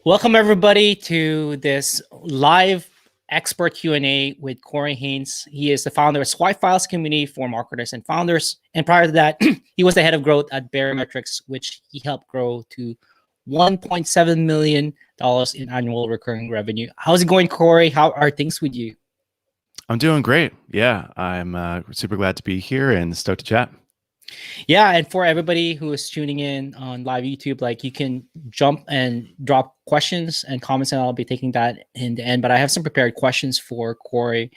Welcome everybody to this live expert Q&A with Corey Haynes. He is the founder of Swipe Files community for marketers and founders. And prior to that, he was the head of growth at Barometrics, which he helped grow to $1.7 million in annual recurring revenue. How's it going, Corey? How are things with you? I'm doing great. Yeah, I'm super glad to be here and stoked to chat. Yeah, and for everybody who is tuning in on live YouTube, like you can jump and drop questions and comments, and I'll be taking that in the end. But I have some prepared questions for Corey.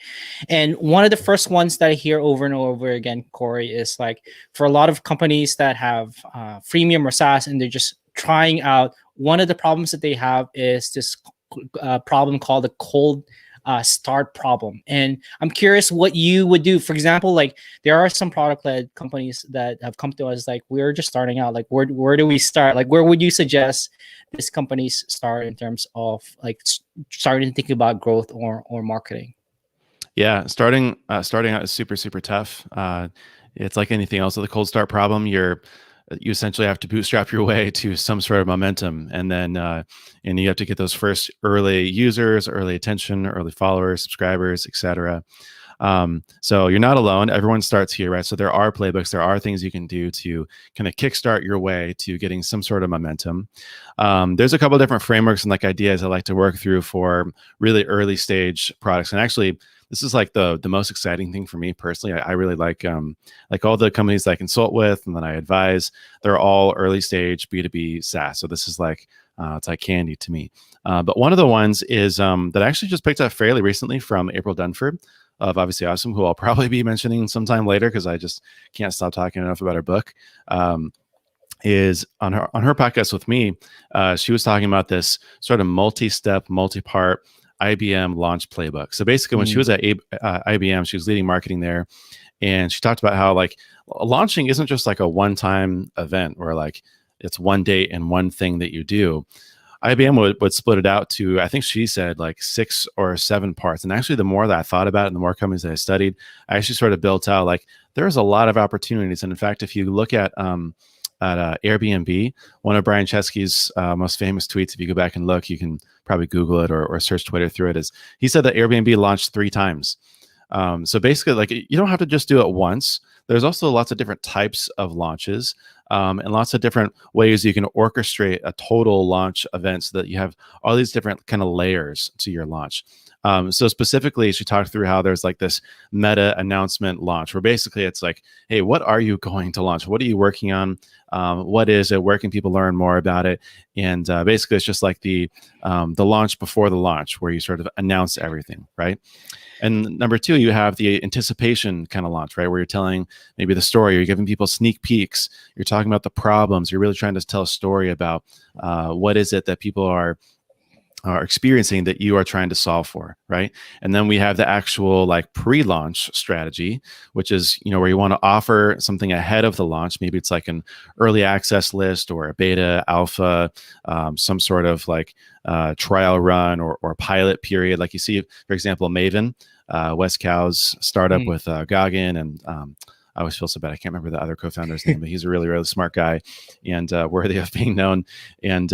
And one of the first ones that I hear over and over again, Corey, is like for a lot of companies that have freemium or SaaS and they're just trying out, one of the problems that they have is this problem called the cold start problem. And I'm curious what you would do. For example, like there are some product-led companies that have come to us like we're just starting out. Like where do we start? Like where would you suggest these companies start in terms of like starting to think about growth or marketing? Yeah, starting out is super tough. It's like anything else with a cold start problem. You essentially have to bootstrap your way to some sort of momentum, and then and you have to get those first early users, early attention, early followers, subscribers, etc. So you're not alone. Everyone starts here, right? So there are playbooks, there are things you can do to kind of kickstart your way to getting some sort of momentum. There's a couple of different frameworks and like ideas I like to work through for really early stage products. And actually, this is like the most exciting thing for me personally. I really like all the companies I consult with and then I advise. They're all early stage B2B SaaS. So this is like it's like candy to me. But one of the ones is that I actually just picked up fairly recently from April Dunford of Obviously Awesome, who I'll probably be mentioning sometime later because I just can't stop talking enough about her book. Is on her podcast with me. She was talking about this sort of multi-step, multi-part IBM launch playbook. So basically, when she was at IBM, she was leading marketing there, and she talked about how like launching isn't just like a one-time event where like it's one date and one thing that you do. IBM would split it out to, I think she said like 6 or 7 parts. And actually, the more that I thought about it and the more companies that I studied, I actually sort of built out like there's a lot of opportunities. And in fact, if you look at Airbnb, one of Brian Chesky's most famous tweets, if you go back and look, you can probably Google it or search Twitter through it, is he said that Airbnb launched 3 times. So basically, like you don't have to just do it once. There's also lots of different types of launches and lots of different ways you can orchestrate a total launch event so that you have all these different kind of layers to your launch. So specifically, she talked through how there's like this meta announcement launch where basically it's like, hey, what are you going to launch? What are you working on? What is it? Where can people learn more about it? And basically, it's just like the launch before the launch where you sort of announce everything, right? And number 2, you have the anticipation kind of launch, right? Where you're telling maybe the story, you're giving people sneak peeks, you're talking about the problems, you're really trying to tell a story about what is it that people are experiencing that you are trying to solve for, right? And then we have the actual like pre-launch strategy, which is, you know, where you want to offer something ahead of the launch. Maybe it's like an early access list or a beta, alpha, some sort of like trial run or pilot period. Like you see, for example, Maven, Wes Cow's startup with Goggin and I always feel so bad. I can't remember the other co-founder's name, but he's a really smart guy and worthy of being known. And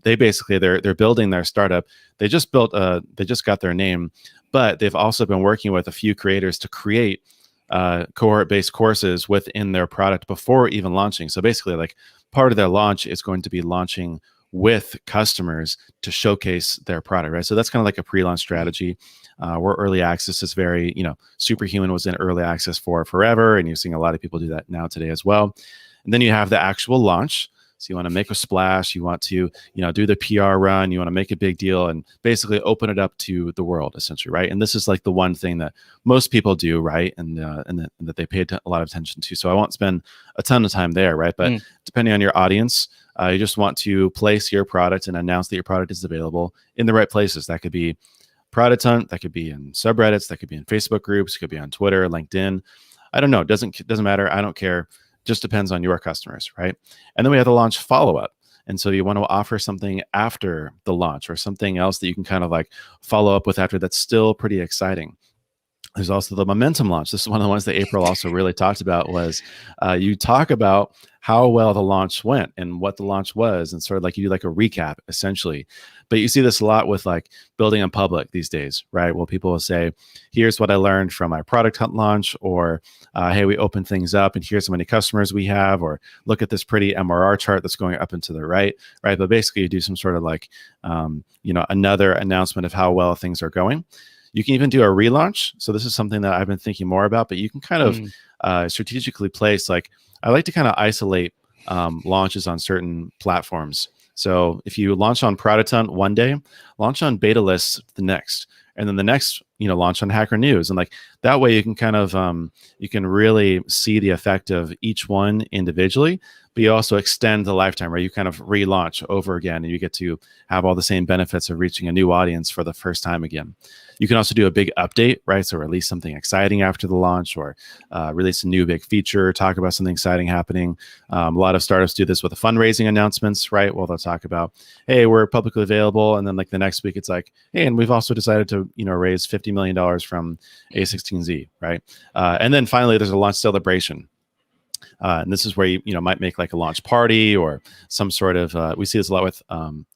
they basically they're building their startup. They just got their name, but they've also been working with a few creators to create cohort-based courses within their product before even launching. So basically, like part of their launch is going to be launching with customers to showcase their product, right? So that's kind of like a pre-launch strategy. Where early access is very, you know, Superhuman was in early access for forever, and you're seeing a lot of people do that now today as well. And then you have the actual launch. So you want to make a splash, you want to, you know, do the PR run, you want to make a big deal and basically open it up to the world, essentially, right? And this is like the one thing that most people do, right? And that they pay a lot of attention to. So I won't spend a ton of time there, right? But depending on your audience, you just want to place your product and announce that your product is available in the right places. That could be Product Hunt, that could be in subreddits, that could be in Facebook groups, could be on Twitter, LinkedIn. I don't know. Doesn't matter. I don't care. Just depends on your customers, right? And then we have the launch follow-up. And so you want to offer something after the launch or something else that you can kind of like follow up with after that's still pretty exciting. There's also the momentum launch. This is one of the ones that April also really talked about. Was you talk about how well the launch went and what the launch was, and sort of like you do like a recap essentially. But you see this a lot with like building in public these days, right? Well, people will say, here's what I learned from my product hunt launch, or hey, we opened things up and here's how many customers we have, or look at this pretty MRR chart that's going up and to the right, right? But basically you do some sort of like, another announcement of how well things are going. You can even do a relaunch. So this is something that I've been thinking more about, but you can kind of strategically place, like, I like to kind of isolate launches on certain platforms. So if you launch on Product Hunt one day, launch on Beta List the next, and then the next, launch on Hacker News. And like that way you can kind of, you can really see the effect of each one individually, but you also extend the lifetime, right? You kind of relaunch over again and you get to have all the same benefits of reaching a new audience for the first time again. You can also do a big update, right? So release something exciting after the launch, or release a new big feature, talk about something exciting happening. A lot of startups do this with the fundraising announcements, right? Well, they'll talk about, hey, we're publicly available. And then like the next week, it's like, hey, and we've also decided to, raise $50 million from A16Z, right? And then finally, there's a launch celebration. And this is where you might make like a launch party or some sort of, we see this a lot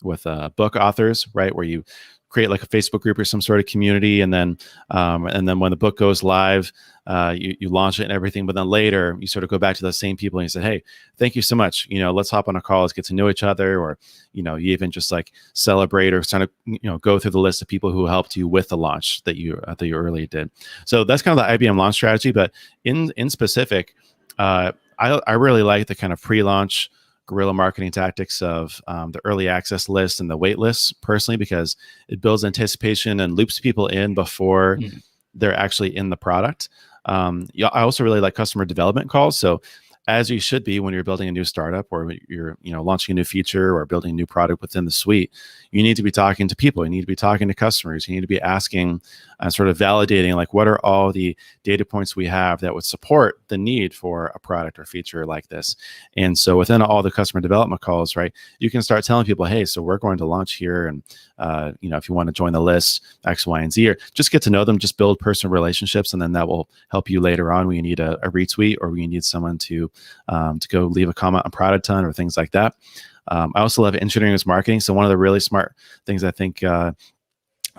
with book authors, right? Where you create like a Facebook group or some sort of community, and then when the book goes live, you launch it and everything. But then later you sort of go back to those same people and you say, hey, thank you so much. Let's hop on a call. Let's get to know each other. Or you even just like celebrate or kind of go through the list of people who helped you with the launch that you earlier did. So that's kind of the IBM launch strategy. But in specific, I really like the kind of pre-launch guerrilla marketing tactics of the early access list and the wait lists personally, because it builds anticipation and loops people in before they're actually in the product. I also really like customer development calls. So as you should be when you're building a new startup, or you're launching a new feature or building a new product within the suite, you need to be talking to people. You need to be talking to customers. You need to be asking and sort of validating, like, what are all the data points we have that would support the need for a product or feature like this. And so within all the customer development calls, right, you can start telling people, hey, so we're going to launch here, and if you want to join the list, X, Y, and Z, or just get to know them, just build personal relationships, and then that will help you later on when you need a retweet, or when you need someone to go leave a comment on Product Hunt or things like that. I also love engineering as marketing. So one of the really smart things, I think,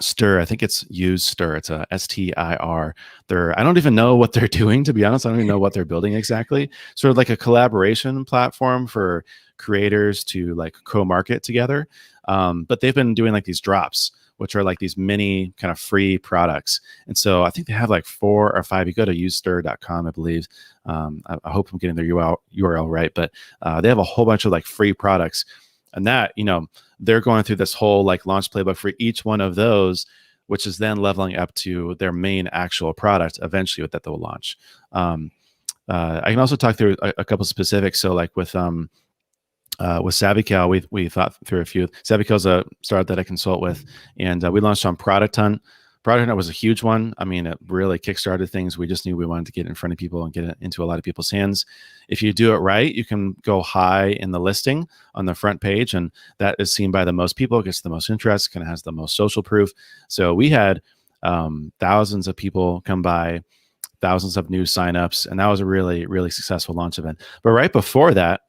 Stir, I think it's Use Stir. It's a STIR. I don't even know what they're doing, to be honest. I don't even know what they're building exactly. Sort of like a collaboration platform for creators to like co-market together. But they've been doing like these drops, which are like these mini kind of free products. And so I think they have like 4 or 5. You go to usestir.com, I believe. I hope I'm getting their URL right, but they have a whole bunch of like free products. And that, they're going through this whole like launch playbook for each one of those, which is then leveling up to their main actual product eventually that they'll launch. I can also talk through a couple of specifics. So like with SavvyCal, we thought through a few. SavvyCal is a startup that I consult with, and we launched on Product Hunt. Product Hunt was a huge one. I mean, it really kickstarted things. We just knew we wanted to get in front of people and get it into a lot of people's hands. If you do it right, you can go high in the listing on the front page, and that is seen by the most people, gets the most interest, kind of has the most social proof. So we had thousands of people come by, thousands of new signups, and that was a really, really successful launch event. But right before that,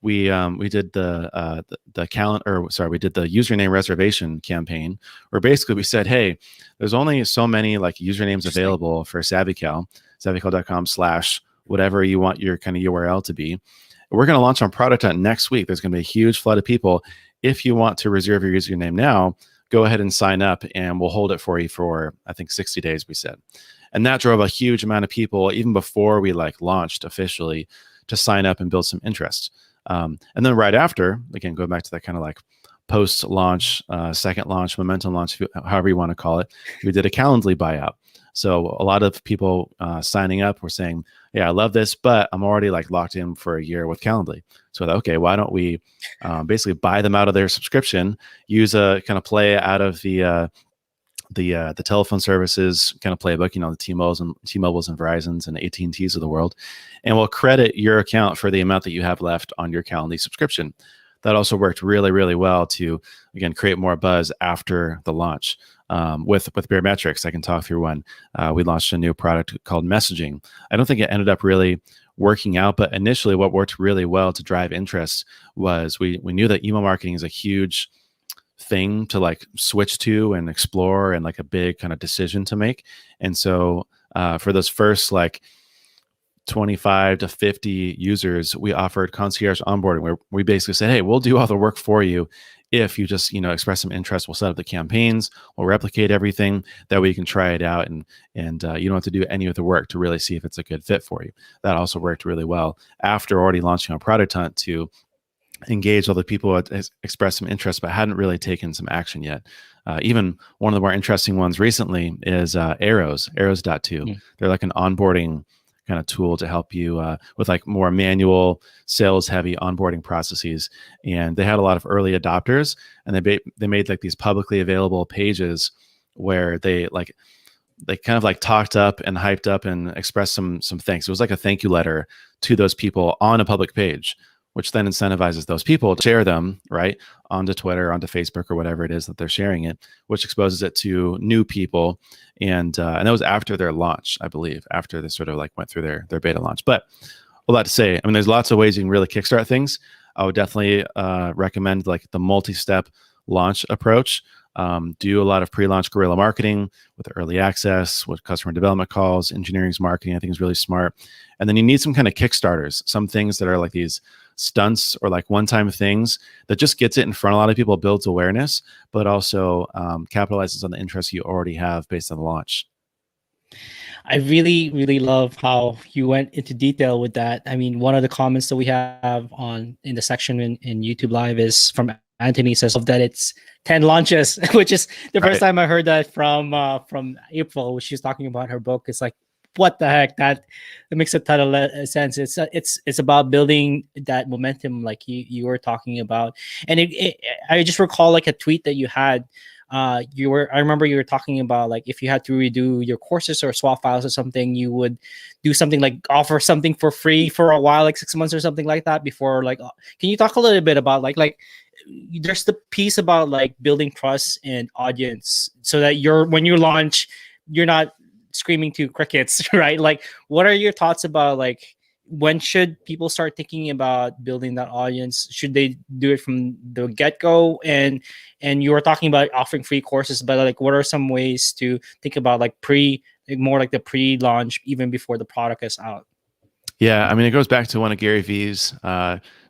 we did the calendar, or sorry, we did the username reservation campaign, where basically we said, hey, there's only so many like usernames available for SavvyCal, savvycal.com/whatever you want your kind of URL to be. We're going to launch on Product Hunt next week. There's going to be a huge flood of people. If you want to reserve your username now, go ahead and sign up, and we'll hold it for you for, I think, 60 days, we said. And that drove a huge amount of people, even before we like launched officially, to sign up and build some interest. And then right after, again, going back to that kind of like post-launch, second launch, momentum launch, however you want to call it, we did a Calendly buyout. So a lot of people signing up were saying, yeah, I love this, but I'm already like locked in for a year with Calendly. So okay, why don't we basically buy them out of their subscription, use a kind of play out of the telephone services kind of playbook, the T-Mobiles and Verizons and AT&Ts of the world, and we'll credit your account for the amount that you have left on your Calendly subscription. That also worked really, really well to, again, create more buzz after the launch. with Barometrics. I can talk through one. We launched a new product called Messaging. I don't think it ended up really working out, but initially what worked really well to drive interest was we knew that email marketing is a huge thing to like switch to and explore, and like a big kind of decision to make. And so for those first like 25 to 50 users, we offered concierge onboarding, where we basically said, hey, we'll do all the work for you. If you just, express some interest, we'll set up the campaigns, we'll replicate everything. That way you can try it out, and you don't have to do any of the work to really see if it's a good fit for you. That also worked really well after already launching on Product Hunt to engage all the people who had expressed some interest but hadn't really taken some action yet. Even one of the more interesting ones recently is Arrows.to. Mm. They're like an onboarding kind of tool to help you with like more manual sales heavy onboarding processes. And they had a lot of early adopters, and they made like these publicly available pages where they kind of like talked up and hyped up and expressed some thanks. It was like a thank you letter to those people on a public page, which then incentivizes those people to share them right onto Twitter, onto Facebook, or whatever it is that they're sharing it, which exposes it to new people. And that was after their launch, I believe, after they sort of like went through their beta launch. But a lot to say. I mean, there's lots of ways you can really kickstart things. I would definitely recommend like the multi-step launch approach. Do a lot of pre-launch guerrilla marketing with early access, with customer development calls, engineering's marketing. I think is really smart. And then you need some kind of kickstarters, some things that are like these stunts or like one-time things that just gets it in front of a lot of people, builds awareness, but also capitalizes on the interest you already have based on the launch. I really, really love how you went into detail with that. I mean, one of the comments that we have in the section in YouTube Live is from Anthony, says that it's 10 launches, which is the first time I heard that from April, which she's talking about her book. It's like, what the heck? That makes a ton of sense. It's about building that momentum, like you were talking about. And I just recall like a tweet that you had. I remember you were talking about like if you had to redo your courses or swap files or something, you would do something like offer something for free for a while, like 6 months or something like that before. Like, can you talk a little bit about like there's the piece about like building trust and audience so that when you launch, you're not screaming to crickets, right? Like, what are your thoughts about like when should people start thinking about building that audience? Should they do it from the get-go? And you were talking about offering free courses, but like what are some ways to think about like more like the pre-launch even before the product is out? Yeah, I mean, it goes back to one of Gary Vee's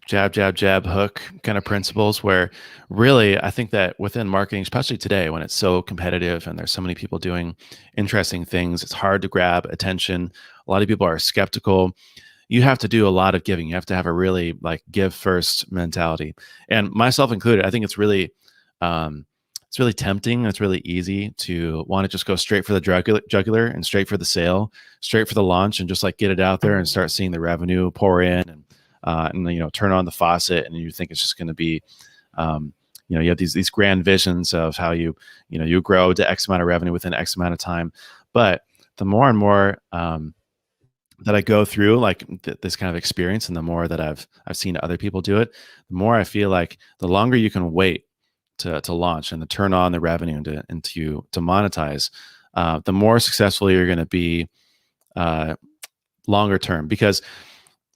jab, jab, jab, hook kind of principles, where really I think that within marketing, especially today when it's so competitive and there's so many people doing interesting things, it's hard to grab attention. A lot of people are skeptical. You have to do a lot of giving. You have to have a really like give first mentality, and myself included. I think it's really tempting. It's really easy to want to just go straight for the jugular and straight for the sale, straight for the launch, and just like get it out there and start seeing the revenue pour in, and turn on the faucet, and you think it's just going to be, you have these grand visions of how you grow to X amount of revenue within X amount of time. But the more and more that I go through like this kind of experience, and the more that I've seen other people do it, the more I feel like the longer you can wait to launch and to turn on the revenue and to monetize, the more successful you're going to be longer term. Because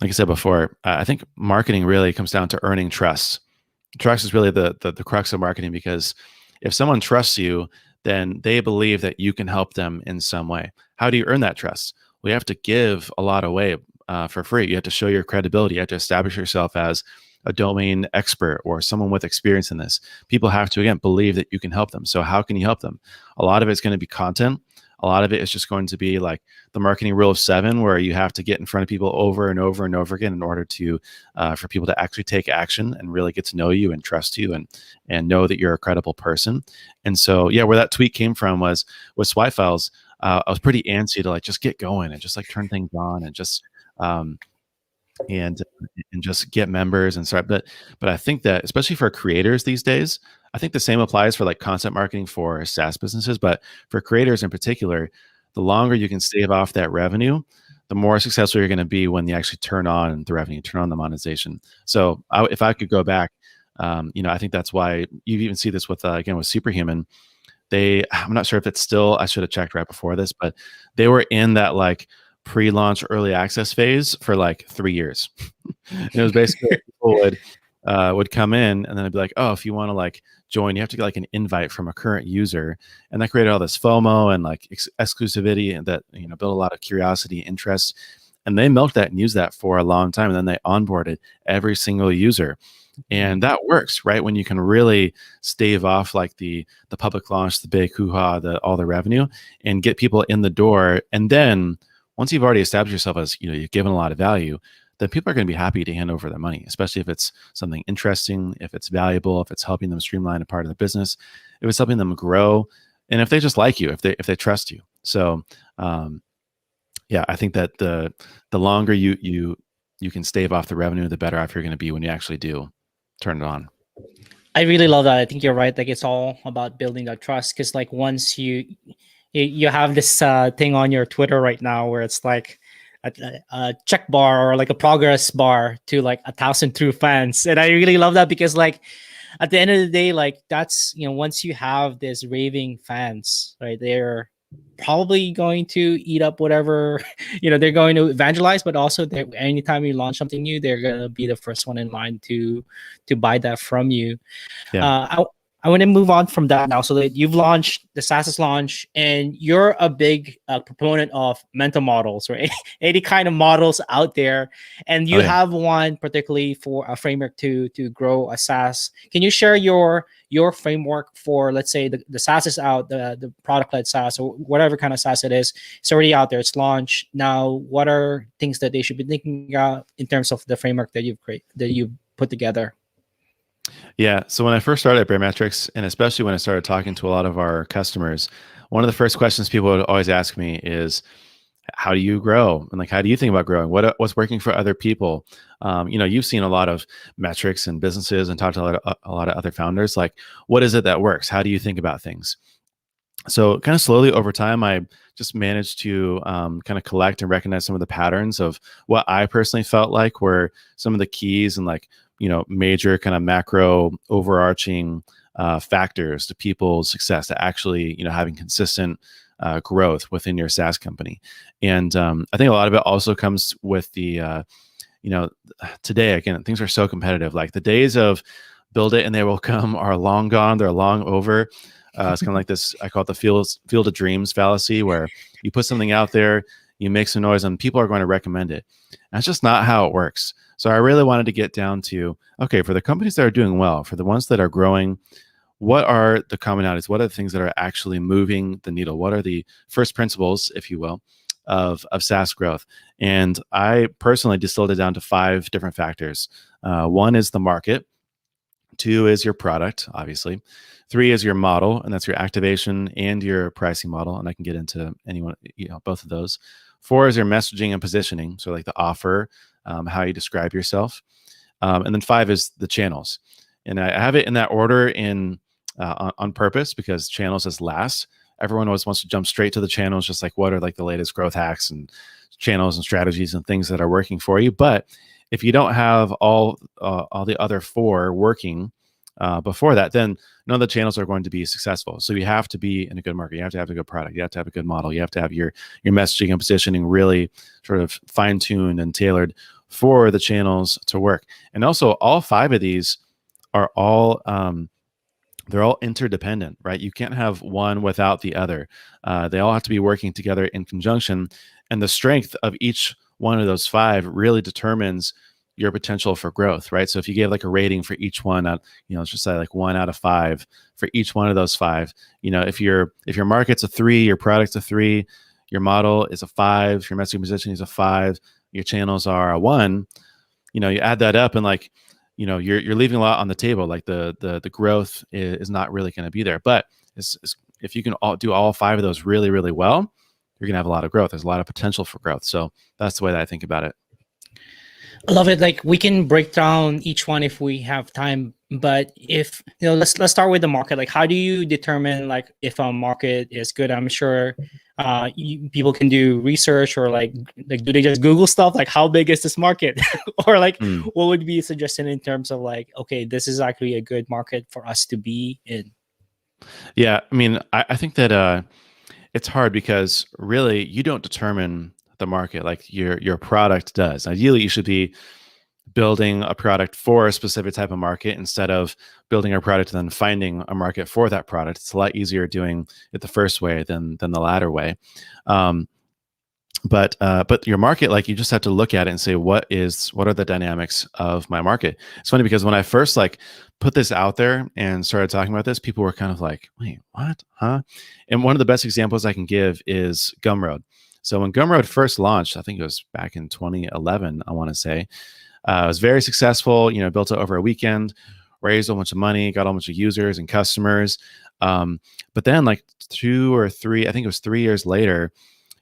like I said before, I think marketing really comes down to earning trust. Trust is really the crux of marketing, because if someone trusts you, then they believe that you can help them in some way. How do you earn that trust? We have to give a lot away for free. You have to show your credibility. You have to establish yourself as a domain expert or someone with experience in this. People have to, again, believe that you can help them. So how can you help them? A lot of it's going to be content. A lot of it is just going to be like the marketing rule of 7, where you have to get in front of people over and over and over again in order to for people to actually take action and really get to know you and trust you and know that you're a credible person. And so, yeah, where that tweet came from was with swipe files. I was pretty antsy to like just get going and just like turn things on and just and just get members and start. But I think that especially for creators these days, I think the same applies for like content marketing for SaaS businesses, but for creators in particular, the longer you can stave off that revenue, the more successful you're going to be when you actually turn on the revenue, turn on the monetization. So if I could go back, I think that's why you even see this with again with Superhuman. I'm not sure if it's still, I should have checked right before this, but they were in that like pre-launch early access phase for like 3 years. And it was basically people would come in and then it'd be like, oh, if you want to like join, you have to get like an invite from a current user. And that created all this FOMO and like exclusivity, and that, you know, built a lot of curiosity, interest. And they milked that and used that for a long time. And then they onboarded every single user. And that works, right? When you can really stave off like the public launch, the big hoo-ha, all the revenue, and get people in the door. And then once you've already established yourself as, you know, you've given a lot of value, then people are going to be happy to hand over their money, especially if it's something interesting, if it's valuable, if it's helping them streamline a part of the business, if it's helping them grow, and if they just like you, if they trust you. So yeah, I think that the longer you can stave off the revenue, the better off you're going to be when you actually do turn it on. I really love that. I think you're right. Like, it's all about building that trust, because like once you have this thing on your Twitter right now where it's like a check bar or like a progress bar to like 1,000 true fans, and I really love that, because like at the end of the day, like that's, you know, once you have this raving fans, right, they're probably going to eat up whatever you know they're going to evangelize, but also anytime you launch something new, they're going to be the first one in line to buy that from you. Yeah. I want to move on from that now. So that you've launched the SaaS launch, and you're a big proponent of mental models, right? Any kind of models out there, and you have one particularly for a framework to grow a SaaS. Can you share your framework for, let's say the SaaS is out, the product led SaaS or whatever kind of SaaS it is, it's already out there, it's launched. Now, what are things that they should be thinking about in terms of the framework that you've put together? Yeah. So when I first started at Baremetrics, and especially when I started talking to a lot of our customers, one of the first questions people would always ask me is, how do you grow? And like, how do you think about growing? What's working for other people? You know, you've seen a lot of metrics and businesses and talked to a lot of other founders. Like, what is it that works? How do you think about things? So kind of slowly over time, I just managed to kind of collect and recognize some of the patterns of what I personally felt like were some of the keys and like, you know, major kind of macro overarching factors to people's success, to actually, you know, having consistent growth within your SaaS company. And I think a lot of it also comes with the, you know, today, again, things are so competitive. Like the days of build it and they will come are long gone. They're long over. It's kind of like this, I call it the field of dreams fallacy, where you put something out there, you make some noise, and people are going to recommend it. That's just not how it works. So I really wanted to get down to, okay, for the companies that are doing well, for the ones that are growing, what are the commonalities? What are the things that are actually moving the needle? What are the first principles, if you will, of SaaS growth? And I personally distilled it down to 5 different factors. 1 is the market. 2 is your product, obviously. 3 is your model, and that's your activation and your pricing model. And I can get into both of those. 4 is your messaging and positioning. So like the offer, how you describe yourself. And then 5 is the channels. And I have it in that order on purpose, because channels is last. Everyone always wants to jump straight to the channels, just like what are like the latest growth hacks and channels and strategies and things that are working for you. But if you don't have all the other 4 working before that, then none of the channels are going to be successful. So you have to be in a good market. You have to have a good product. You have to have a good model. You have to have your messaging and positioning really sort of fine-tuned and tailored for the channels to work. And also, all 5 of these are all they're all interdependent, right? You can't have one without the other. They all have to be working together in conjunction. And the strength of each one of those 5 really determines your potential for growth, right? So if you gave like a rating for each one, let's just say like 1 out of 5 for each one of those 5, if your market's a 3, your product's a 3, your model is a 5, your messaging position is a 5, your channels are a 1, you add that up and like, you're leaving a lot on the table. Like the growth is not really going to be there. But if you can do all 5 of those really, really well, you're going to have a lot of growth. There's a lot of potential for growth. So that's the way that I think about it. I love it. Like, we can break down each one if we have time, but if let's start with the market. Like, how do you determine like if a market is good? I'm sure people can do research, or like do they just Google stuff like how big is this market, or like what would be a suggestion in terms of like, okay, this is actually a good market for us to be in? Yeah, I mean, I think that it's hard because really you don't determine the market like your product does. Ideally, you should be building a product for a specific type of market instead of building a product and then finding a market for that product. It's a lot easier doing it the first way than the latter way. Um, but your market, like you just have to look at it and say what are the dynamics of my market. It's funny because when I first like put this out there and started talking about this, people were kind of like, wait, what, huh? And one of the best examples I can give is Gumroad. So when Gumroad first launched, I think it was back in 2011, I want to say, it was very successful, built it over a weekend, raised a bunch of money, got a bunch of users and customers. But then like 2 or 3, I think it was 3 years later,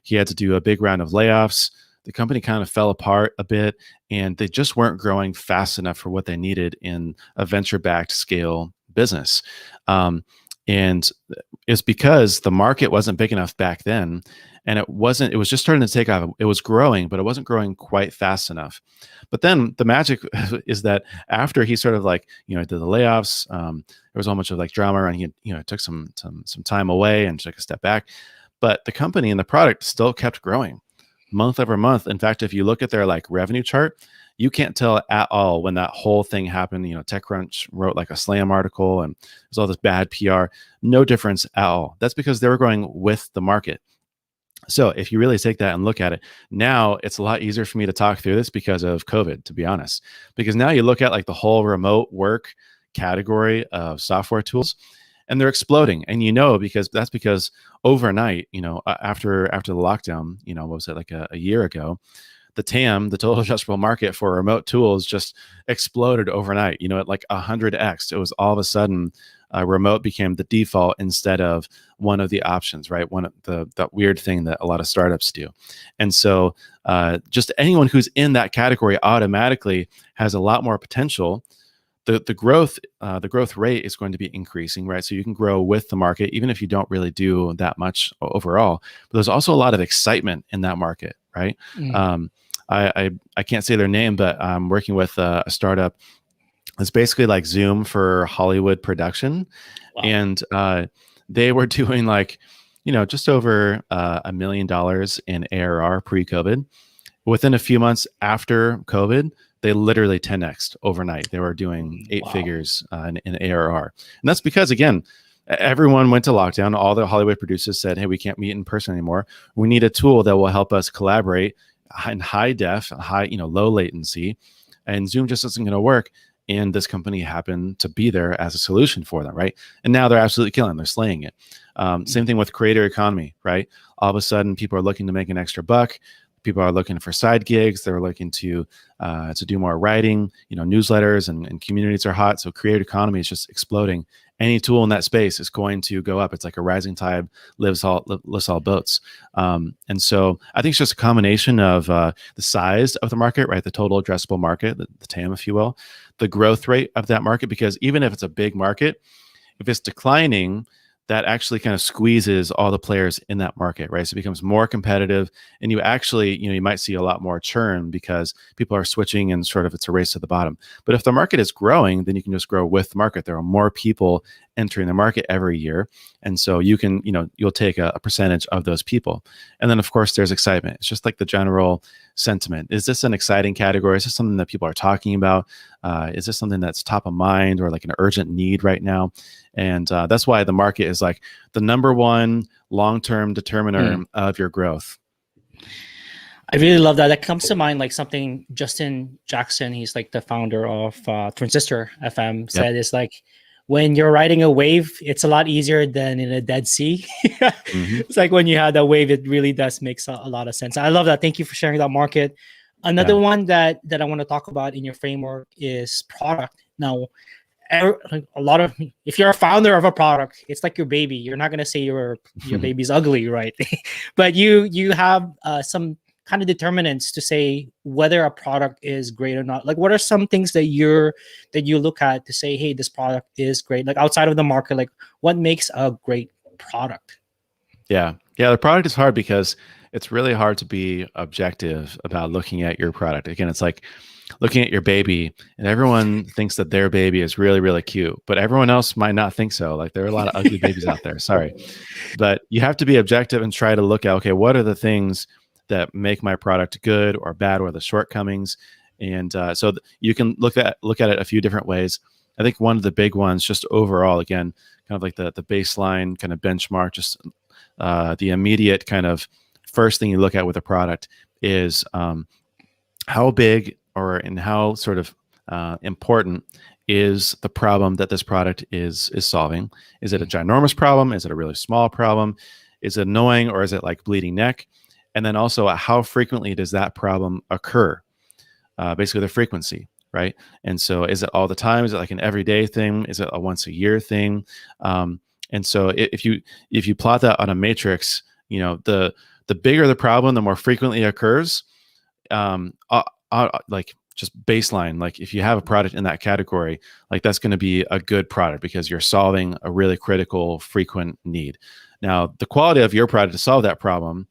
he had to do a big round of layoffs. The company kind of fell apart a bit, and they just weren't growing fast enough for what they needed in a venture-backed scale business. And it's because the market wasn't big enough back then, and it was just starting to take off. It was growing, but it wasn't growing quite fast enough. But then the magic is that after he sort of like, did the layoffs, there was a whole bunch of like drama, and he, took some time away and took a step back. But the company and the product still kept growing month over month. In fact, if you look at their like revenue chart, you can't tell at all when that whole thing happened. TechCrunch wrote like a slam article and there's all this bad PR. No difference at all. That's because they were going with the market. So if you really take that and look at it, now it's a lot easier for me to talk through this because of COVID, to be honest. Because now you look at like the whole remote work category of software tools, and they're exploding. And because overnight, after the lockdown, what was it, like a year ago, the TAM, the total addressable market for remote tools, just exploded overnight, at like 100x. It was all of a sudden remote became the default instead of one of the options, right? One of that weird thing that a lot of startups do. And so just anyone who's in that category automatically has a lot more potential. The growth rate is going to be increasing, right? So you can grow with the market, even if you don't really do that much overall. But there's also a lot of excitement in that market, right? Mm. I can't say their name, but I'm working with a startup. It's basically like Zoom for Hollywood production, Wow. and they were doing like, just over $1 million in ARR pre-COVID. Within a few months after COVID, they literally 10x'd overnight. They were doing 8 Wow. figures in ARR. And that's because, again, everyone went to lockdown. All the Hollywood producers said, hey, we can't meet in person anymore. We need a tool that will help us collaborate in high def, low latency. And Zoom just isn't going to work. And this company happened to be there as a solution for them, right? And now they're absolutely killing. They're slaying it. Same thing with creator economy, right? All of a sudden, people are looking to make an extra buck. People are looking for side gigs. They're looking to do more writing. Newsletters and communities are hot. So creator economy is just exploding. Any tool in that space is going to go up. It's like a rising tide lifts all boats. And so I think it's just a combination of the size of the market, right? The total addressable market, the TAM, if you will, the growth rate of that market. Because even if it's a big market, if it's declining, that actually kind of squeezes all the players in that market, right? So it becomes more competitive, and you actually, you might see a lot more churn because people are switching and sort of it's a race to the bottom. But if the market is growing, then you can just grow with the market. There are more people entering the market every year. And so you can, you'll take a percentage of those people. And then of course there's excitement. It's just like the general sentiment. Is this an exciting category? Is this something that people are talking about? Is this something that's top of mind or like an urgent need right now? And that's why the market is like the number one long-term determiner of your growth. I really love that. That comes to mind like something Justin Jackson, he's like the founder of Transistor FM, said is like, when you're riding a wave, it's a lot easier than in a dead sea. It's like when you have that wave, it really does makes a lot of sense. I love that. Thank you for sharing that market. Another one that I want to talk about in your framework is product. Now, a lot of, if you're a founder of a product, it's like your baby. You're not going to say your baby's ugly, right? But you have some kind of determinants to say whether a product is great or not. Like, what are some things that you look at to say, hey, this product is great? Like outside of the market, like what makes a great product? Yeah. The product is hard because it's really hard to be objective about looking at your product. Again, it's like looking at your baby, and everyone thinks that their baby is really, really cute, but everyone else might not think so. Like there are a lot of ugly babies out there. Sorry, but you have to be objective and try to look at, okay, what are the things that make my product good or bad, or the shortcomings, and you can look at it a few different ways. I think one of the big ones, just overall, again, kind of like the baseline kind of benchmark, just the immediate kind of first thing you look at with a product is how big and how sort of important is the problem that this product is solving. Is it a ginormous problem? Is it a really small problem? Is it annoying, or is it like bleeding neck? And then also, how frequently does that problem occur? Basically, the frequency, right? And so, is it all the time? Is it like an everyday thing? Is it a once a year thing? And so, if you plot that on a matrix, the bigger the problem, the more frequently it occurs. Like just baseline, like if you have a product in that category, like that's going to be a good product because you're solving a really critical, frequent need. Now, the quality of your product to solve that problem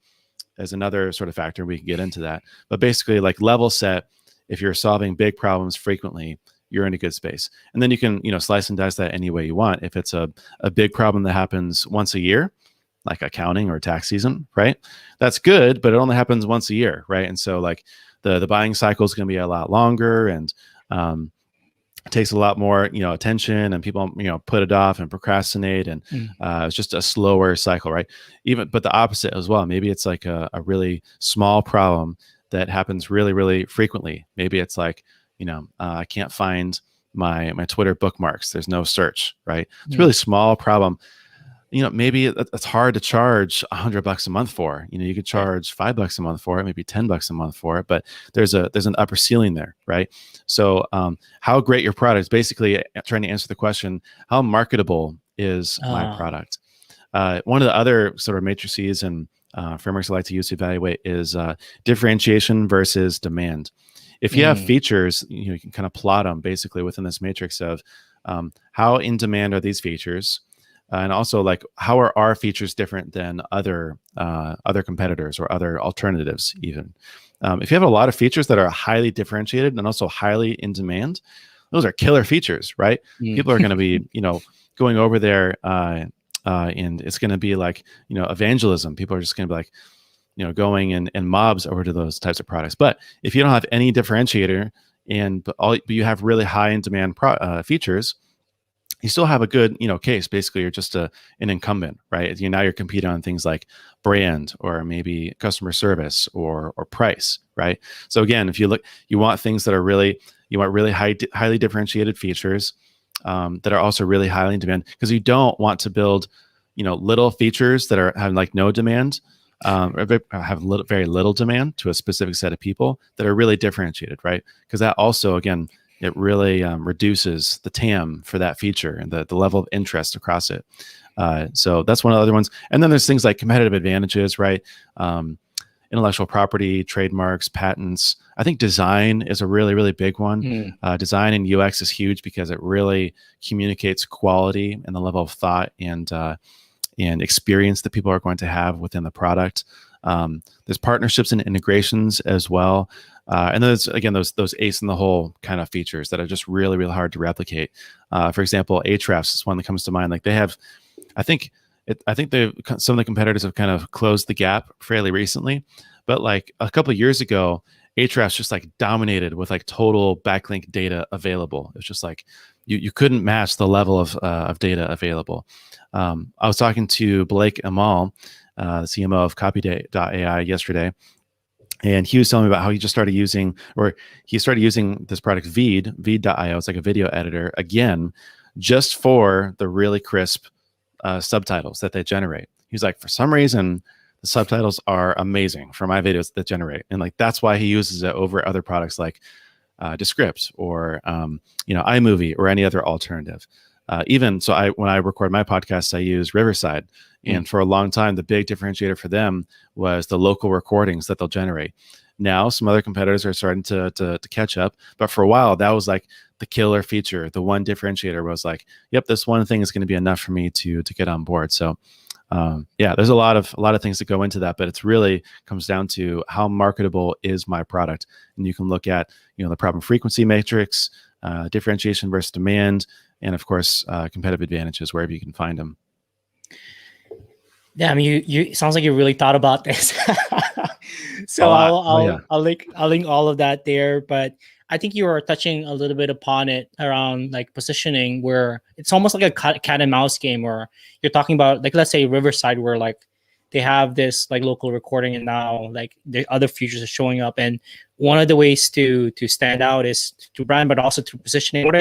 is another sort of factor. We can get into that, but basically, like level set, if you're solving big problems frequently, you're in a good space. And then you can, slice and dice that any way you want. If it's a big problem that happens once a year, like accounting or tax season, right? That's good, but it only happens once a year, right? And so like the buying cycle is going to be a lot longer, and it takes a lot more, attention, and people, put it off and procrastinate, and it's just a slower cycle, right? But the opposite as well. Maybe it's like a really small problem that happens really, really frequently. Maybe it's like, I can't find my Twitter bookmarks. There's no search, right? It's a really small problem. Maybe it's hard to charge $100 a month for. You could charge $5 a month for it, maybe $10 a month for it, but there's an upper ceiling there, right? So how great your product is, basically trying to answer the question, how marketable is my product? One of the other sort of matrices and frameworks I like to use to evaluate is differentiation versus demand. If you have features, you can kind of plot them basically within this matrix of how in demand are these features. And also, like, how are our features different than other competitors or other alternatives? Even if you have a lot of features that are highly differentiated and also highly in demand, those are killer features, right? People are going to be, going over there, and it's going to be like, evangelism. People are just going to be like, going in mobs over to those types of products. But if you don't have any differentiator but you have really high in demand features, you still have a good, case. Basically, you're just an incumbent, right? Now you're competing on things like brand or maybe customer service or price, right? So again, if you look, you want things that are really highly differentiated features that are also really highly in demand, because you don't want to build, little features that have like no demand, or have very little demand to a specific set of people that are really differentiated, right? Because that also, again, it really reduces the TAM for that feature and the level of interest across it. So that's one of the other ones. And then there's things like competitive advantages, right? Intellectual property, trademarks, patents. I think design is a really, really big one. Design and UX is huge because it really communicates quality and the level of thought and experience that people are going to have within the product. There's partnerships and integrations as well. And there's, again, those ace in the hole kind of features that are just really, really hard to replicate. For example, Ahrefs is one that comes to mind. Like they have, I think some of the competitors have kind of closed the gap fairly recently, but like a couple of years ago, Ahrefs just like dominated with like total backlink data available. It's just like you couldn't match the level of data available. I was talking to Blake Amal, the CMO of Copy.ai yesterday, and he was telling me about how he started using this product Veed.io. It's like a video editor, again, just for the really crisp subtitles that they generate. He's like, for some reason, the subtitles are amazing for my videos that generate. And like, that's why he uses it over other products like Descript or, iMovie or any other alternative. Even so, when I record my podcasts, I use Riverside. And for a long time, the big differentiator for them was the local recordings that they'll generate. Now, some other competitors are starting to catch up. But for a while, that was like the killer feature. The one differentiator was like, yep, this one thing is going to be enough for me to get on board. So Yeah, there's a lot of things that go into that, but it's really comes down to how marketable is my product. And you can look at, the problem frequency matrix, differentiation versus demand, and of course, competitive advantages wherever you can find them. Yeah, I mean, you sounds like you really thought about this. A So lot. I'll Oh yeah. I'll I'll link all of that there. But I think you were touching a little bit upon it around like positioning, where it's almost like a cat and mouse game, where you're talking about like, let's say Riverside, where like they have this like local recording, and now like the other features are showing up. And one of the ways to stand out is to brand, but also to positioning. What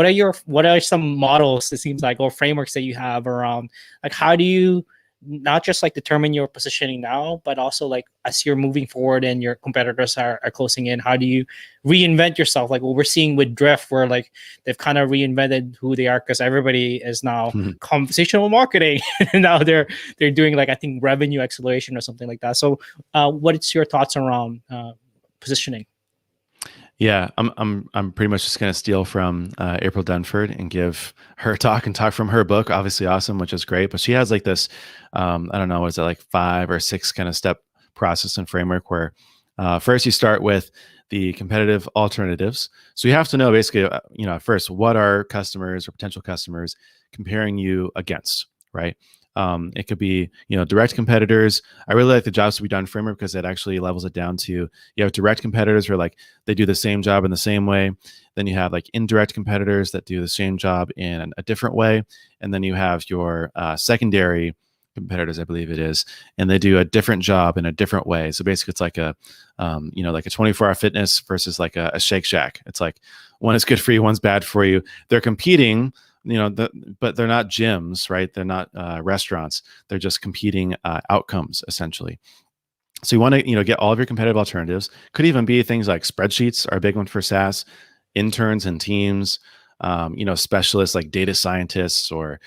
are some models, it seems like, or frameworks that you have around like how do you not just like determine your positioning now, but also like as you're moving forward and your competitors are closing in, how do you reinvent yourself? Like what we're seeing with Drift, where like they've kind of reinvented who they are because everybody is now conversational marketing, and now they're doing like I think revenue acceleration or something like that. So, what's your thoughts around positioning? Yeah, I'm pretty much just gonna steal from April Dunford and give her talk and talk from her book. Obviously, awesome, which is great. But she has like this, I don't know, what is it, like 5 or 6 kind of step process and framework where first you start with the competitive alternatives. So you have to know basically, first what are customers or potential customers comparing you against, right? It could be, direct competitors. I really like the jobs to be done framework because it actually levels it down to you have direct competitors where like they do the same job in the same way. Then you have like indirect competitors that do the same job in a different way. And then you have your secondary competitors, I believe it is, and they do a different job in a different way. So basically it's like like a 24-hour fitness versus like a Shake Shack. It's like one is good for you, one's bad for you. They're competing, but they're not gyms, right? They're not restaurants. They're just competing outcomes essentially. So you want to, get all of your competitive alternatives. Could even be things like spreadsheets are a big one for SaaS, interns and teams, specialists like data scientists or,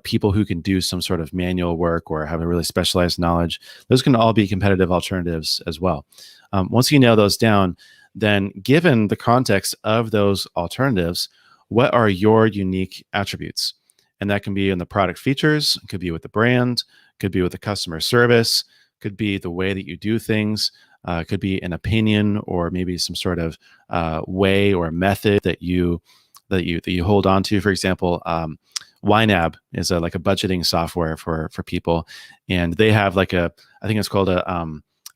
people who can do some sort of manual work or have a really specialized knowledge. Those can all be competitive alternatives as well. Once you nail those down, then given the context of those alternatives, what are your unique attributes? And that can be in the product features, it could be with the brand, could be with the customer service, could be the way that you do things, could be an opinion or maybe some sort of way or method that you hold on to. For example, YNAB is like a budgeting software for people, and they have like I think it's called a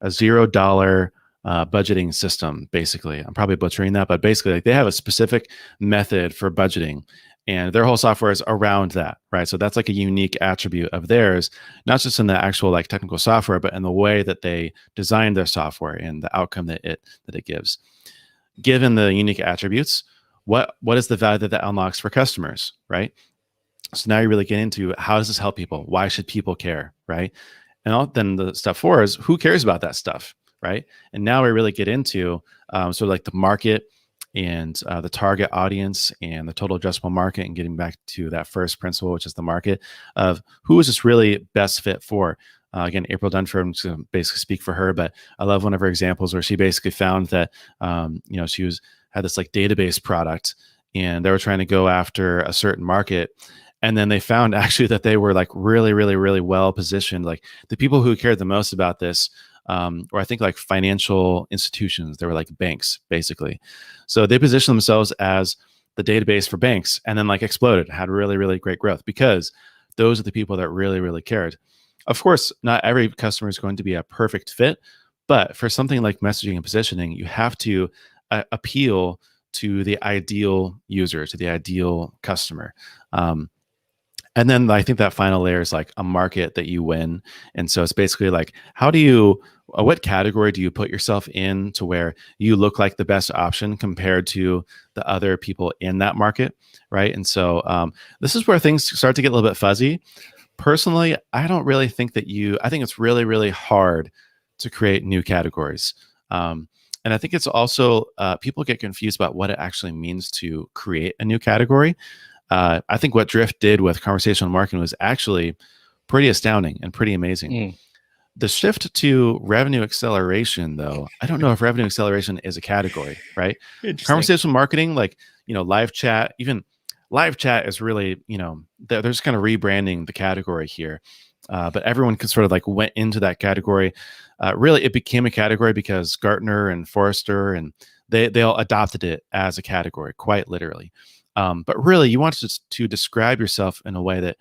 $0 budgeting system. Basically, I'm probably butchering that, but basically, like they have a specific method for budgeting, and their whole software is around that, right? So that's like a unique attribute of theirs, not just in the actual like technical software, but in the way that they design their software and the outcome that it gives. Given the unique attributes, what is the value that unlocks for customers, right? So now you really get into how does this help people? Why should people care, right? And then the step 4 is who cares about that stuff, right? And now we really get into sort of like the market and the target audience and the total addressable market, and getting back to that first principle, which is the market of who is this really best fit for. Again, April Dunford, I'm just going to basically speak for her, but I love one of her examples where she basically found that she had this like database product, and they were trying to go after a certain market. And then they found actually that they were like really, really, really well positioned. Like the people who cared the most about this, or I think like financial institutions, they were like banks basically. So they positioned themselves as the database for banks, and then like exploded, had really, really great growth because those are the people that really, really cared. Of course, not every customer is going to be a perfect fit, but for something like messaging and positioning, you have to appeal to the ideal user, to the ideal customer. And then I think that final layer is like a market that you win. And so it's basically like, what category do you put yourself in to where you look like the best option compared to the other people in that market, right? And so this is where things start to get a little bit fuzzy. Personally, I don't really think I think it's really, really hard to create new categories. And I think it's also, people get confused about what it actually means to create a new category. I think what Drift did with conversational marketing was actually pretty astounding and pretty amazing. The shift to revenue acceleration, though, I don't know if revenue acceleration is a category, right? Conversational marketing, like, live chat, even live chat is really, they're just kind of rebranding the category here. But everyone could sort of like went into that category. Really, it became a category because Gartner and Forrester and they all adopted it as a category, quite literally. But really, you want to describe yourself in a way that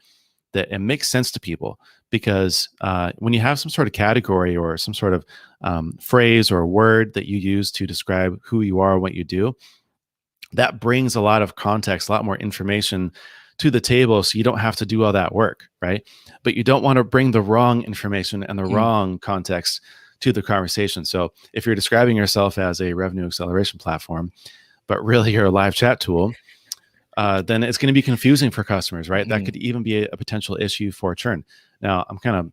it makes sense to people, because when you have some sort of category or some sort of phrase or word that you use to describe who you are, what you do, that brings a lot of context, a lot more information to the table, so you don't have to do all that work, right? But you don't want to bring the wrong information and the wrong context to the conversation. So if you're describing yourself as a revenue acceleration platform, but really you're a live chat tool, then it's going to be confusing for customers, right? That could even be a potential issue for churn. Now, I'm kind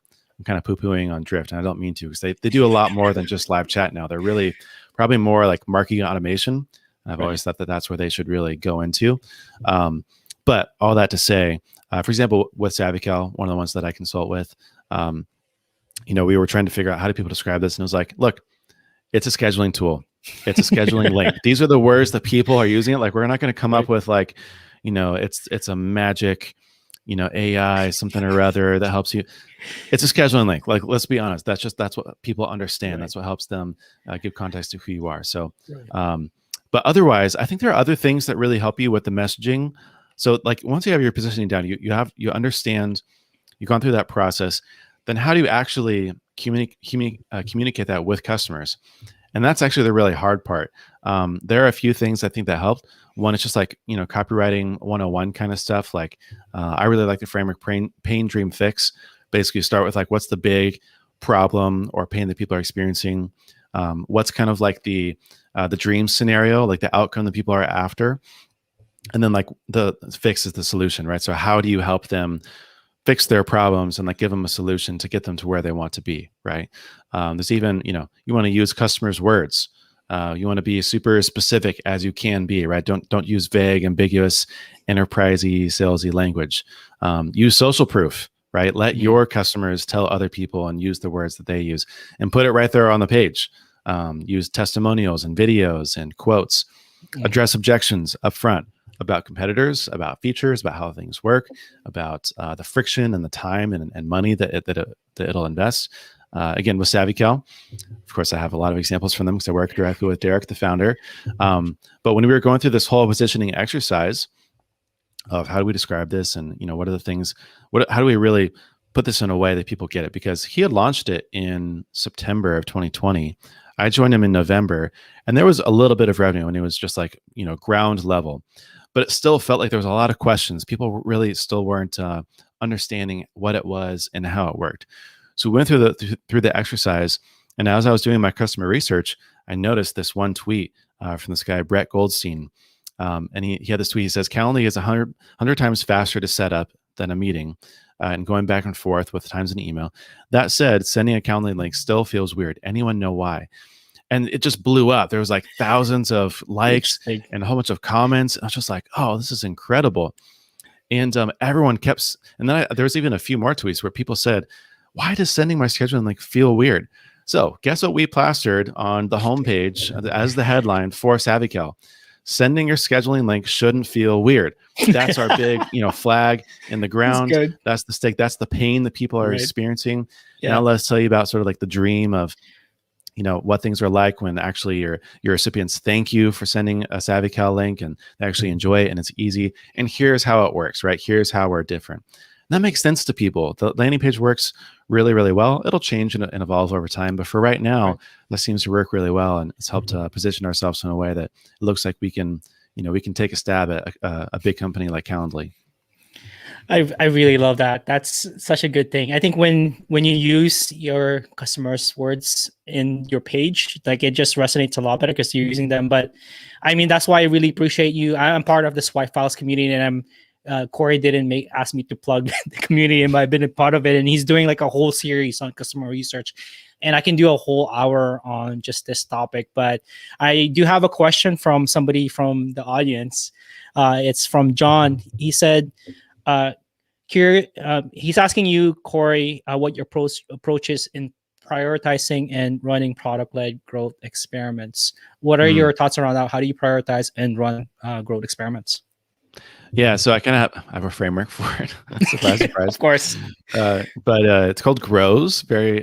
of poo-pooing on Drift, and I don't mean to, because they do a lot more than just live chat now. They're really probably more like marketing automation. I've always thought that that's where they should really go into. But all that to say, for example, with SavvyCal, one of the ones that I consult with, we were trying to figure out how do people describe this, and it was like, look, it's a scheduling tool. It's a scheduling link. These are the words that people are using it. Like, we're not going to come up with like, it's a magic, AI something or other that helps you. It's a scheduling link. Like, let's be honest. That's what people understand. That's what helps them give context to who you are. So, but otherwise, I think there are other things that really help you with the messaging. So like, once you have your positioning down, you understand, you've gone through that process, then how do you actually communicate that with customers? And that's actually the really hard part. There are a few things I think that helped. One is just like, copywriting 101 kind of stuff. Like, I really like the framework pain, dream, fix. Basically, start with like, what's the big problem or pain that people are experiencing? What's kind of like the dream scenario, like the outcome that people are after? And then like the fix is the solution, right? So how do you help them fix their problems and like give them a solution to get them to where they want to be, right? There's even, you want to use customers' words. You want to be super specific as you can be, right? Don't use vague, ambiguous, enterprisey, salesy language. Use social proof, right? Let your customers tell other people and use the words that they use, and put it right there on the page. Use testimonials and videos and quotes. Address objections up front about competitors, about features, about how things work, about the friction and the time and money that it'll invest. Again, with SavvyCal, of course, I have a lot of examples from them because I work directly with Derek, the founder. But when we were going through this whole positioning exercise of how do we describe this, and what are the things, how do we really put this in a way that people get it? Because he had launched it in September of 2020. I joined him in November, and there was a little bit of revenue, and it was just like, ground level. But it still felt like there was a lot of questions. People really still weren't understanding what it was and how it worked. So we went through the exercise, and as I was doing my customer research, I noticed this one tweet from this guy, Brett Goldstein. And he had this tweet. He says, Calendly is 100 times faster to set up than a meeting, and going back and forth with times an email. That said, sending a Calendly link still feels weird. Anyone know why? And it just blew up. There was like thousands of likes and a whole bunch of comments. I was just like, oh, this is incredible. And everyone kept, and then there was even a few more tweets where people said, why does sending my scheduling link feel weird? So guess what we plastered on the homepage as the headline for SavvyCal? Sending your scheduling link shouldn't feel weird. That's our big, flag in the ground. That's the stake. That's the pain that people are experiencing. Yeah. Now let's tell you about sort of like the dream of, what things are like when actually your recipients thank you for sending a SavvyCal link and they actually enjoy it and it's easy. And here's how it works, right? Here's how we're different. And that makes sense to people. The landing page works really, really well. It'll change and evolve over time. But for right now, that seems to work really well. And it's helped position ourselves in a way that it looks like we can take a stab at a big company like Calendly. I really love that. That's such a good thing. I think when you use your customers' words in your page, like it just resonates a lot better because you're using them. But I mean, that's why I really appreciate you. I'm part of the Swipe Files community, and Corey didn't ask me to plug the community, and I've been a part of it. And he's doing like a whole series on customer research, and I can do a whole hour on just this topic. But I do have a question from somebody from the audience. It's from John. He said, he's asking you, Corey, what your approach is in prioritizing and running product-led growth experiments. What are your thoughts around that? How do you prioritize and run growth experiments? Yeah, so I kind of have a framework for it. Surprise, surprise. Of course. But it's called Grows, very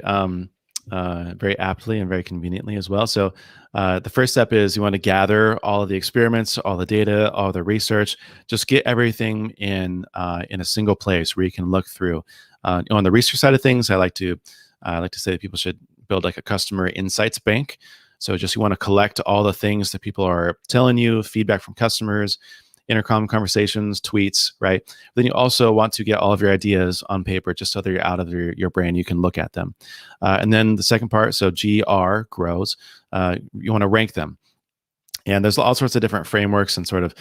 aptly and very conveniently as well. So the first step is you want to gather all of the experiments, all the data, all the research. Just get everything in a single place where you can look through. On the research side of things, I like to say that people should build like a customer insights bank. So just you want to collect all the things that people are telling you, feedback from customers, intercom conversations, tweets, right? Then you also want to get all of your ideas on paper just so they're out of your brain. You can look at them. And then the second part, so GR, grows, you want to rank them. And there's all sorts of different frameworks and sort of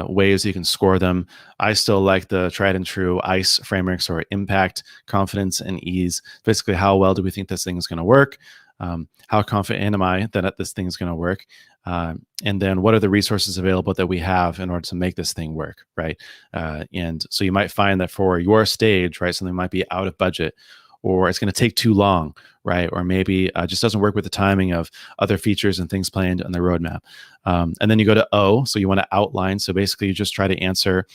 ways you can score them. I still like the tried and true ICE frameworks, or impact, confidence, and ease. Basically, how well do we think this thing is going to work? How confident am I that this thing is going to work? And then what are the resources available that we have in order to make this thing work, right? And so you might find that for your stage, right, something might be out of budget, or it's going to take too long, right? Or maybe just doesn't work with the timing of other features and things planned on the roadmap. And then you go to O, so you want to outline. So basically you just try to answer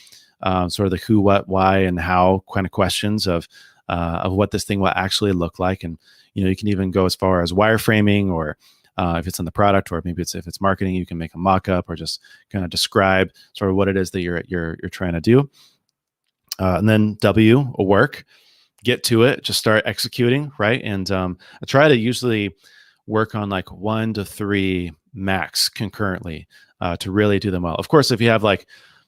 sort of the who, what, why, and how kind of questions of what this thing will actually look like. And, you can even go as far as wireframing, or if it's in the product, or maybe if it's marketing, you can make a mock-up or just kind of describe sort of what it is that you're trying to do. And then W, a work. Get to it, just start executing, right? And I try to usually work on like 1 to 3 max concurrently to really do them well. Of course, if you have like,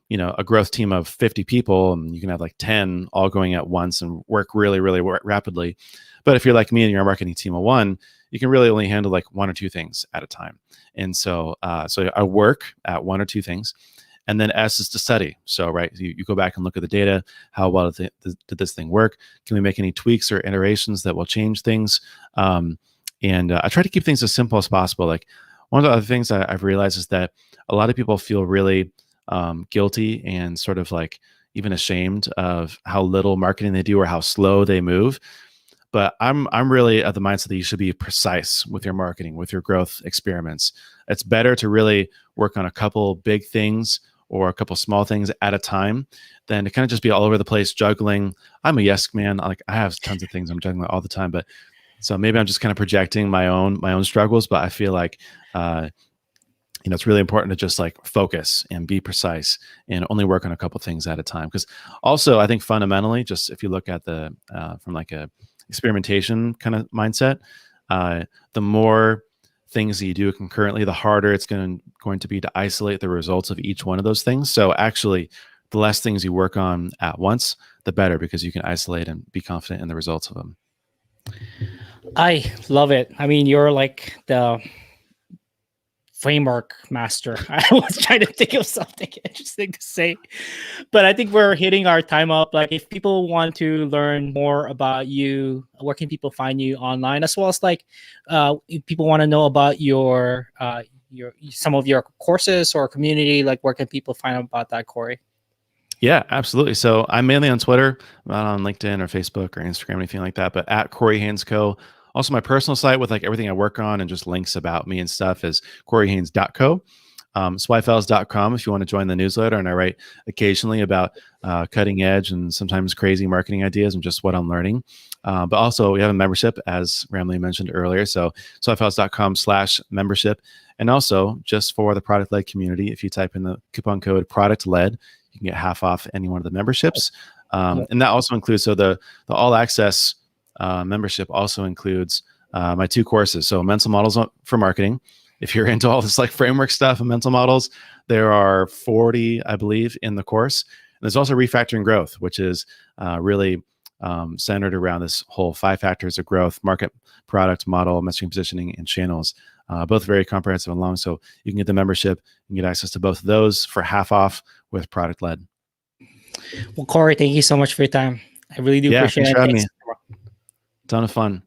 a growth team of 50 people, and you can have like 10 all going at once and work really, really rapidly. But if you're like me and you're a marketing team of 1, you can really only handle like 1 or 2 things at a time. And so I work at 1 or 2 things. And then S is to study. So, right, you go back and look at the data. How well did this thing work? Can we make any tweaks or iterations that will change things? And I try to keep things as simple as possible. Like, one of the other things I've realized is that a lot of people feel really guilty and sort of like even ashamed of how little marketing they do or how slow they move. But I'm really of the mindset that you should be precise with your marketing, with your growth experiments. It's better to really work on a couple big things or a couple small things at a time than to kind of just be all over the place juggling. I'm a yes man. Like, I have tons of things I'm juggling all the time, but so maybe I'm just kind of projecting my own struggles. But I feel like it's really important to just like focus and be precise and only work on a couple things at a time. Because also, I think fundamentally, just if you look at the from like a experimentation kind of mindset, the more things that you do concurrently, the harder it's going to be to isolate the results of each one of those things. So actually, the less things you work on at once, the better, because you can isolate and be confident in the results of them. I love it. I mean, you're like the framework master. I was trying to think of something interesting to say, but I think we're hitting our time up. Like, if people want to learn more about you, where can people find you online, as well as like if people want to know about your some of your courses or community, like where can people find out about that, Corey? Yeah, absolutely. So I'm mainly on Twitter, not on LinkedIn or Facebook or Instagram, anything like that, but at Corey Haines Co. Also, my personal site with like everything I work on and just links about me and stuff is CoreyHaines.co. Swifells.com if you want to join the newsletter. And I write occasionally about cutting edge and sometimes crazy marketing ideas and just what I'm learning. But also, we have a membership, as Ramlee mentioned earlier. So Swifells.com/membership. And also, just for the product led community, if you type in the coupon code product led, you can get half off any one of the memberships. And that also includes, so the all access membership also includes my 2 courses. So Mental Models for Marketing. If you're into all this like framework stuff and mental models, there are 40, I believe, in the course. And there's also Refactoring Growth, which is really centered around this whole 5 factors of growth: market, product, model, messaging, positioning, and channels. Both very comprehensive and long. So you can get the membership and get access to both of those for half off with product led. Well, Corey, thank you so much for your time. I really do appreciate it. Thanks for having me. Ton of fun.